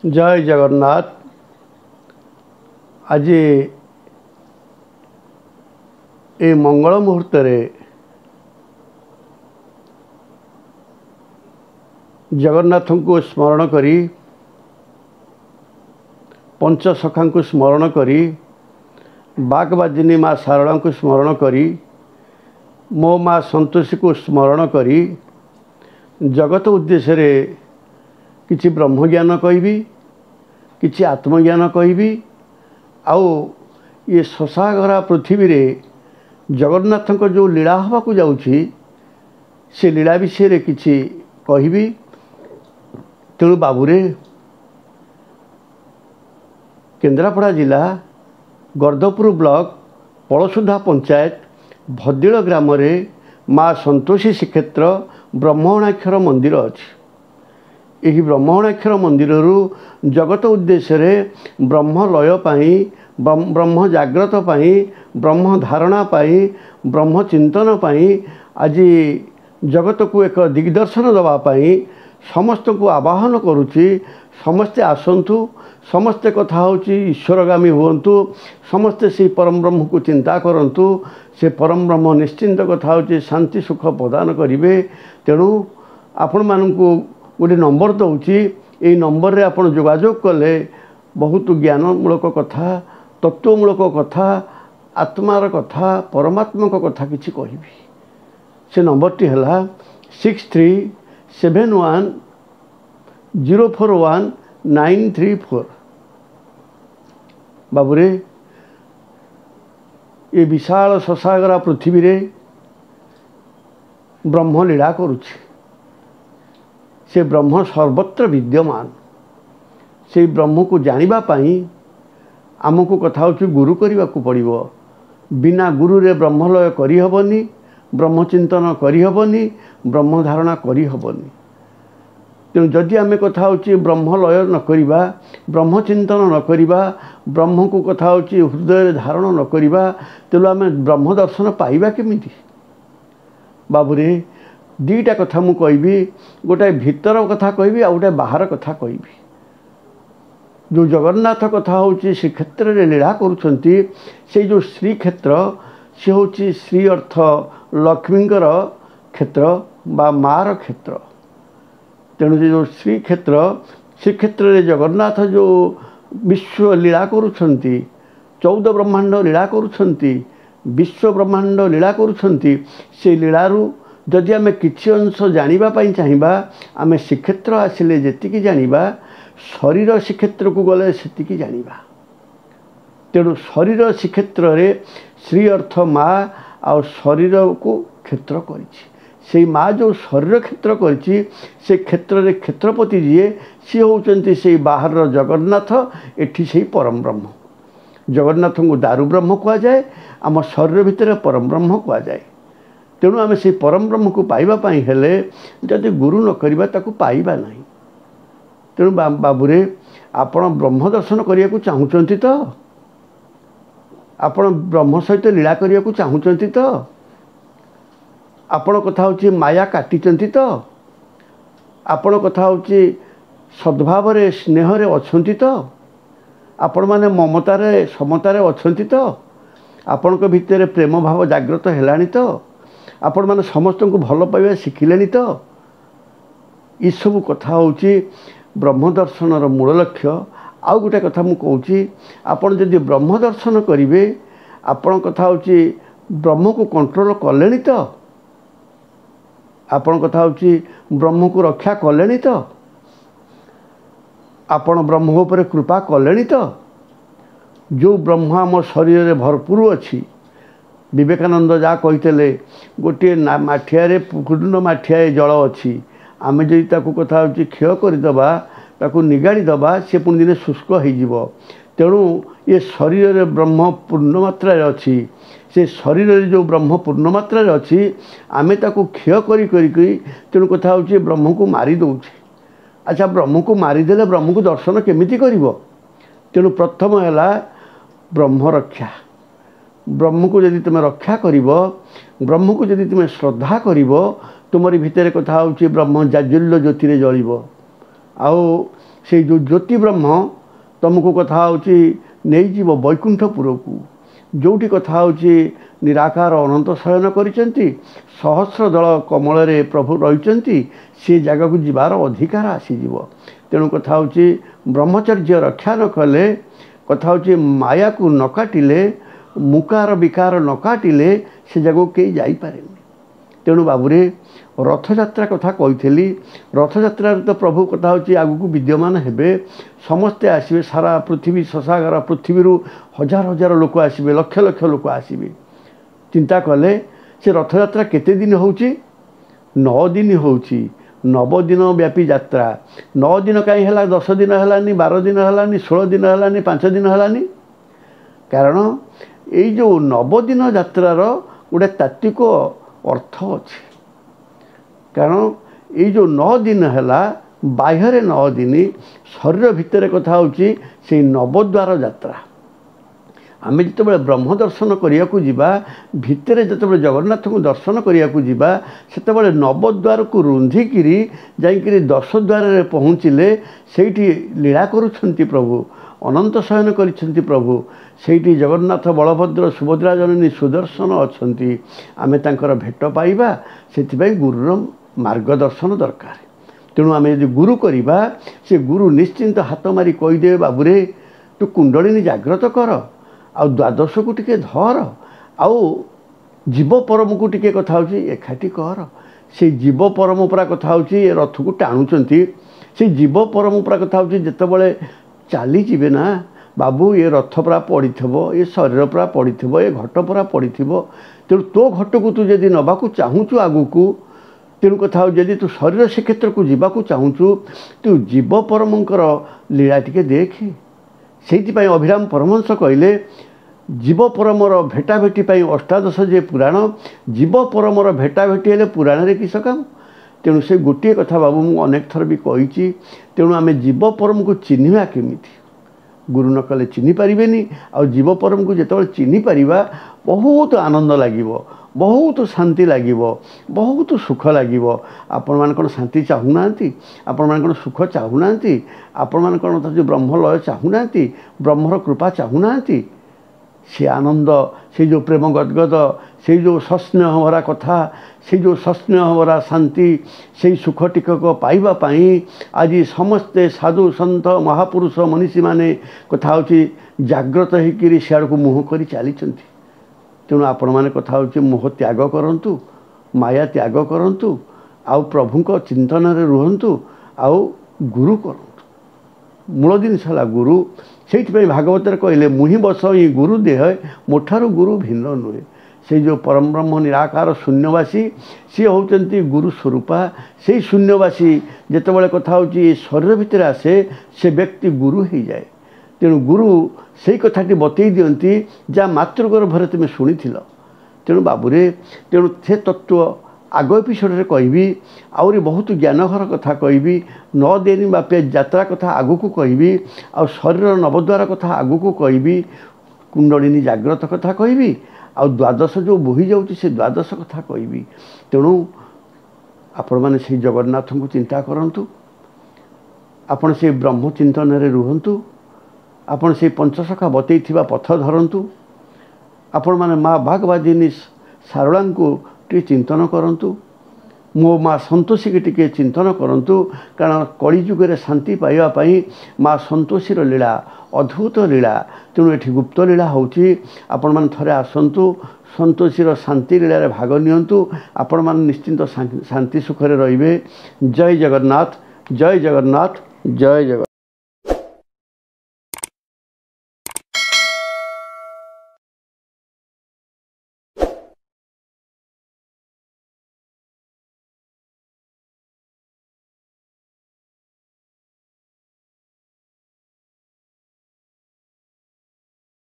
जय जगन्नाथ। आज ए मंगल मुहूर्त जगन्नाथ को स्मरण करी पंचसखा को स्मरण करी बागबाजिनी माँ सारला को स्मरण करी मो माँ संतोषी को स्मरण करी जगत उद्देश्य रे किछि ब्रह्मज्ञान कहबी किछि आत्मज्ञान कहबी आउ ये शशागरा पृथ्वी रे जगन्नाथ को जो लीला हवा को जाउछि से लीला विषय रे किछि कहबी। तेणु बाबूरे केन्द्रापड़ा जिला गर्दपुर ब्लॉक पड़सुधा पंचायत भद्दिल ग्राम रे माँ संतोषी श्रीक्षेत्र ब्रह्मणाक्षर मंदिर अछि। यही ब्रह्मणाक्षर मंदिर जगत उद्देश्य रे ब्रह्म लय पाई ब्रह्म जाग्रत पाई ब्रह्म धारणा पाई ब्रह्म चिंतन पाई आज जगत को एक दिग्दर्शन दवा पाई समस्त को आवाहन करुच्ची। समस्ते आसंतु समस्ते कथा होची ईश्वरगामी हुंतु समस्ते से परम ब्रह्म को चिंता करंतु से परम ब्रह्म निश्चिंत कथा होची शांति सुख प्रदान करिवे। तेणु आपण मानकु गोटे नंबर दूची ये नंबर रे आपण जोगाजोग कले बहुत ज्ञानमूलक कथा तत्वमूलक कथा आत्मार कथा परमात्मक कथा किछि कहबी। से नंबर टी हला 6371041934। बाबूरे ये विशाल शशागरा पृथ्वी रे ब्रह्म लीला करुछि। से ब्रह्म सर्वत्र विद्यमान। से ब्रह्म को जानिबा पाई आमको कथा होची गुरु करने को पड़िबो। बिना गुरु रे ब्रह्मलय करी हबनी ब्रह्मचिंतन करी हबनी ब्रह्म धारणा करी हबनी। तेणु जदि आमे कथा होची ब्रह्मलय न करिबा ब्रह्मचिंतन न करिबा ब्रह्म को कथा होची हृदय धारण न करिबा तेणु आमे ब्रह्म दर्शन पाइबा केमिति। बाबूरे दीटा कथा मु कहबी गोटे भीतर कथा कहबी आ गोटे बाहर कथा कहबी। जो जगन्नाथ कथा होची श्रीक्षेत्र रे लीला करुछंती से जो श्रीक्षेत्र से होची श्री अर्थ लक्ष्मींकर क्षेत्र बा मार क्षेत्र। तेणु जो श्रीक्षेत्र श्रीक्षेत्र रे जगन्नाथ जो विश्व लीला करुछंती 14 ब्रह्मांड लीला करुछंती विश्व ब्रह्मांड लीला करुछंती से लीलारू जदि आमे किछि अंश जानिबा पाई चाहिबा आमे श्रीक्षेत्र आसिले जेतिकी जानिबा शरीर श्रीक्षेत्र को गले सेतिकी जानिबा। तेणु शरीर श्रीक्षेत्र रे श्री अर्थ माँ आ शरीर को क्षेत्र करिछि। से माँ जो शरीर क्षेत्र करिछि से क्षेत्र रे क्षेत्रपति जीए सी होचंती से बाहर जगन्नाथ एठी से परम ब्रह्म। जगन्नाथ को दारु ब्रह्म कहा जाए आम शरीर भितर परम ब्रह्म कहा जाए। तेणु आमे से परम ब्रह्म को पाइबा पाई हेले जदि गुरु न करिबा ताकू पाइबा नहीं। तेणु बाबूरे आपण ब्रह्म दर्शन करिया को चाहुचंती तो आपण ब्रह्म सहित लीला करिया को चाहुचंती तो आपण कथा होची माया काटिचंती तो आपण कथा होची सद्भाव रे स्नेह रे अछंती तो आपण माने ममता रे समता रे अछंती तो आपण को भितर प्रेम भाव जागृत हेलानी तो आपण माने समस्त को भल पाइबा शिखिलेनी तो ये सब कथा होची ब्रह्म दर्शन मूल लक्ष्य। आउ गोटे कथा मु कहूची आपण जदि ब्रह्म दर्शन करिवे आपण कथा होची ब्रह्म को कंट्रोल कलेनी तो आपण कथा होची ब्रह्म को रक्षा कलेनी तो आपण ब्रह्म ऊपर कृपा कलेनी तो जो ब्रह्म आम शरीर रे भरपूर अछि। विवेकानंद जा कहितले गोटे माठिया पूर्ण माठिया जल अच्छी आमे जदि ताकू कथा होची क्षय करदबा ताकू निगाड़ी दबा से पुणी दिने शुष्क हो। तेणु ये शरीर रे ब्रह्म पूर्ण मात्रा रे अच्छी से शरीर रे जो ब्रह्म पूर्ण मात्रा रे अच्छी आमे ताकू क्षय करी तेणु कथा होची ब्रह्म को मारी दउछि। अच्छा ब्रह्म को मारिदेले ब्रह्म को दर्शन केमिति करिवो। तेणु प्रथम है ब्रह्म रक्षा। ब्रह्म को यदि तुम रक्षा करिवो ब्रह्म को यदि तुम श्रद्धा करिवो तुमरी भितर कथा होची ब्रह्म जाज्वल्य ज्योति रे जळिवो। आउ से जो ज्योति ब्रह्म तुमको कथा होची नहीं जीव वैकुंठपुर को जोटी कथा होची निराकार अनंत शयन करिसेंती सहस्र दल कमल रे प्रभु रहिसेंती से जगह को जीवार अधिकार आसीଯିव। तेणु कथा होची ब्रह्मचर्य रक्षा न कले कथा होची माया को न काटिले मुकार विकार न काटिले से जगह कई जाई पारेनी। तेणु बाबूरे रथयात्रा कथा कही रथयात्रा तो प्रभु कथा होची आगु को विद्यमान हेबे समस्ते आसबे सारा पृथ्वी शशागार पृथ्वी हजार हजार लोक आसबे लक्ष लक्ष लोक आसबे चिंता कले से रथयात्रा केते दिन होची 9 दिन होची 9 दिन व्यापी यात्रा 9 दिन कहीं है 10 दिन है 12 दिन है 16 दिन है 5 दिन है कारण ये जो 9 दिन यात्रार गोटे तात्विक अर्थ अच्छे कारण ये जो 9 दिन है बाह्य 9 दिन शरीर भितर कथा होची से नवद्वार यात्रा आम जिते ब्रह्म दर्शन करने को जीवा भितर जिते जगन्नाथ को दर्शन करने को जीवा से नवद्वार को रुंधिकी जाकि 10 द्वार पहुँचले से लीला करुछंती प्रभु अनंत शयन करिछंती प्रभु से जगन्नाथ बलभद्र सुभद्रा जननी सुदर्शन अच्छी आम तांकर भेट पाइबा से गुरुर मार्गदर्शन दरकार। तेणु आम यदि गुरु करवा से गुरु निश्चिंत हाथ मारी कहीदे बाबूरे तू कुंडलिनी जाग्रत कर आ द्वादश को टिके धर आउ जीव परम को टिके कथा होची एकाठी कर से जीव परम्परा कथा होची रथ को टाणुचंती से जीव परम्परा कथा होची जेतेबेले चली जीवे ना बाबू ये रथ परा पड़ी ये शरीर परा पड़ी ये घट परा पड़ी तेणु तो घट को तू जदि नबाकू चाहूचु आगु को तेणु कथा जदि तू शरीर से क्षेत्र को जीवाकू चाहूचु तू जीव परमंकर लीला टिके देख से अभिराम परमहंस कहले जीव परमर भेटाभेटी अष्टादश जे पुराण जीव परमर भेटाभेटी हेले पुराण रे किस काम। तेणु से गोटे कथा बाबू मु अनेक थर भी कही तेणु आम जीव परम को चिन्हवा केमिति गुरु न कले चिन्हि पारिबेनी आ जीव परम को जेतेबेले चिन्हि पारिबा बहुत आनंद लागिवो बहुत शांति लागिवो बहुत सुख लागिवो। आपण मान कोन शांति चाहुनांती आपण मान कोन सुख चाहुनांती आपण मान कोन जो ब्रह्मलय चाहुनांती ब्रह्मर कृपा चाहुनांती से आनंद से जो प्रेम गदगद से जो सस्नेह भरा कथा से जो सस्नेह भरा शांति से सुख टिकक पाइबा पाई आज समस्ते साधु सन्त महापुरुष मनीषी माने कथा होची जाग्रत होकर सियाड़ को मुह कर चली। तेणु आपण मैंने कथा होची मोह त्याग करंतु माया त्याग करंतु आउ प्रभुंक चिंतन रे रुहंतु आउ गुरु करंतु मूल जिनस है गुरु से भागवत कहले मुहि बस ये गुरु देह मोठारू गुरु भिन्न नुहे से जो परम ब्रह्म निराकार शून्यवासी सी होती गुरु स्वरूपा से शून्यवासी जितेबाला कथा होची शरीर भितर आसे से व्यक्ति गुरु हो जाए। तेणु गुरु से कथाटी बतई दियंती जहाँ मातृगर्भरे तुम शुणी तेणु बाबूरे तेणु से तत्व आग एपिसोड कहबी आहरी बहुत ज्ञानघर कथा कहबी 9 दिन व्यापी यात्रा कथा आगु को कहबी आ शरीर नवद्वार कथा आगु को कहबी कुंडलिनी जाग्रत कथा कहबी आ द्वादश जो बोही जाऊँगी से द्वादश कथा कहबी। तेणु आपण मैंने से जगन्नाथ को चिंता करंतु आपण से ब्रह्म चिंतन रे रुहंतु आपण से पंचसखा बतई पथ धरंतु आपण मैंने माँ भागवादिनी सारला को टे चिंतन करंतु मो माँ संतोषी के टिके चिंतन करंतु कारण कली जुगे शांति पाइबा पई माँ संतोषीर लीला अद्भुत लीला। तेणु ये गुप्त लीला होची आपण मान थरे आसंतु संतोषीर शांति लीला रे भाग नियंतु आपण मान निश्चिंत शांति सुखरे रहिबे। जय जगन्नाथ जय जगन्नाथ जय जगन्नाथ।